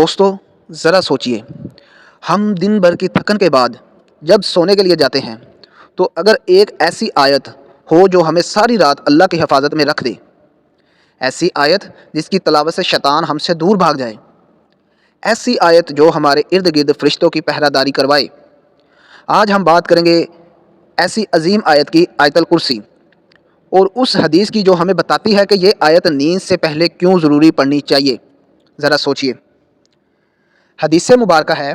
دوستو ذرا سوچئے، ہم دن بھر کی تھکن کے بعد جب سونے کے لیے جاتے ہیں تو اگر ایک ایسی آیت ہو جو ہمیں ساری رات اللہ کی حفاظت میں رکھ دے، ایسی آیت جس کی تلاوت سے شیطان ہم سے دور بھاگ جائے، ایسی آیت جو ہمارے ارد گرد فرشتوں کی پہرہ داری کروائے، آج ہم بات کریں گے ایسی عظیم آیت کی، آیت الکرسی، اور اس حدیث کی جو ہمیں بتاتی ہے کہ یہ آیت نیند سے پہلے کیوں ضروری پڑھنی چاہیے۔ ذرا سوچئے، حدیث مبارکہ ہے،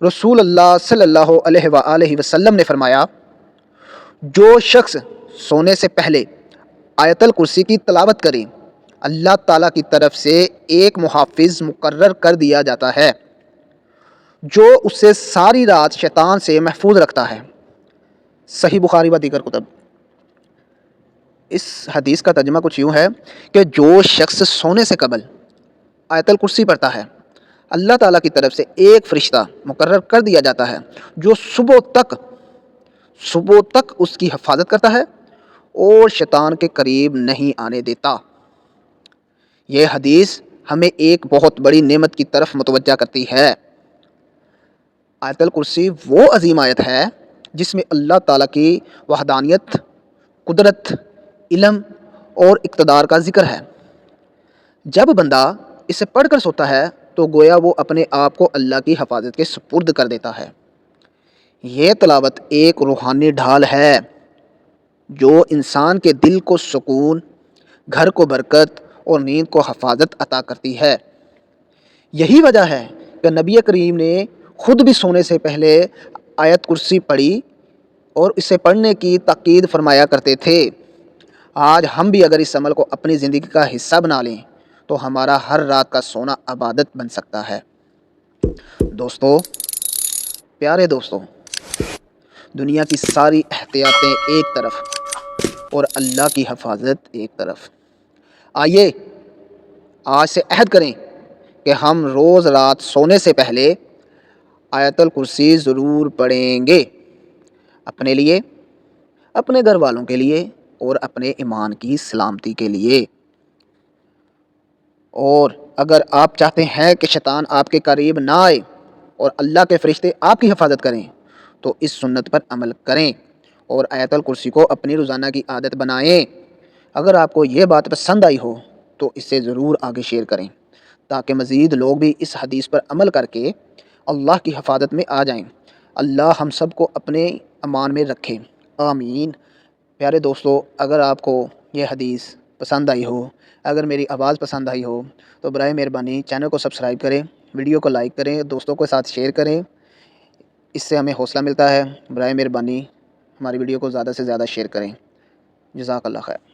رسول اللہ صلی اللہ علیہ وآلہ وسلم نے فرمایا، جو شخص سونے سے پہلے آیت الکرسی کی تلاوت کرے، اللہ تعالیٰ کی طرف سے ایک محافظ مقرر کر دیا جاتا ہے جو اسے ساری رات شیطان سے محفوظ رکھتا ہے۔ صحیح بخاری و دیگر کتب۔ اس حدیث کا ترجمہ کچھ یوں ہے کہ جو شخص سونے سے قبل آیت الکرسی پڑھتا ہے، اللہ تعالیٰ کی طرف سے ایک فرشتہ مقرر کر دیا جاتا ہے جو صبح تک اس کی حفاظت کرتا ہے اور شیطان کے قریب نہیں آنے دیتا۔ یہ حدیث ہمیں ایک بہت بڑی نعمت کی طرف متوجہ کرتی ہے۔ آیت الکرسی وہ عظیم آیت ہے جس میں اللہ تعالیٰ کی وحدانیت، قدرت، علم اور اقتدار کا ذکر ہے۔ جب بندہ اسے پڑھ کر سوتا ہے تو گویا وہ اپنے آپ کو اللہ کی حفاظت کے سپرد کر دیتا ہے۔ یہ تلاوت ایک روحانی ڈھال ہے جو انسان کے دل کو سکون، گھر کو برکت اور نیند کو حفاظت عطا کرتی ہے۔ یہی وجہ ہے کہ نبی کریم نے خود بھی سونے سے پہلے آیت کرسی پڑھی اور اسے پڑھنے کی تاکید فرمایا کرتے تھے۔ آج ہم بھی اگر اس عمل کو اپنی زندگی کا حصہ بنا لیں تو ہمارا ہر رات کا سونا عبادت بن سکتا ہے۔ دوستو، پیارے دوستو، دنیا کی ساری احتیاطیں ایک طرف اور اللہ کی حفاظت ایک طرف، آئیے آج سے عہد کریں کہ ہم روز رات سونے سے پہلے آیت الکرسی ضرور پڑھیں گے، اپنے لیے، اپنے گھر والوں کے لیے اور اپنے ایمان کی سلامتی کے لیے۔ اور اگر آپ چاہتے ہیں کہ شیطان آپ کے قریب نہ آئے اور اللہ کے فرشتے آپ کی حفاظت کریں تو اس سنت پر عمل کریں اور آیت الکرسی کو اپنی روزانہ کی عادت بنائیں۔ اگر آپ کو یہ بات پسند آئی ہو تو اسے ضرور آگے شیئر کریں تاکہ مزید لوگ بھی اس حدیث پر عمل کر کے اللہ کی حفاظت میں آ جائیں۔ اللہ ہم سب کو اپنے امان میں رکھے، آمین۔ پیارے دوستو، اگر آپ کو یہ حدیث پسند آئی ہو، اگر میری آواز پسند آئی ہو تو برائے مہربانی چینل کو سبسکرائب کریں، ویڈیو کو لائک کریں، دوستوں کے ساتھ شیئر کریں، اس سے ہمیں حوصلہ ملتا ہے۔ برائے مہربانی ہماری ویڈیو کو زیادہ سے زیادہ شیئر کریں۔ جزاک اللہ خیر۔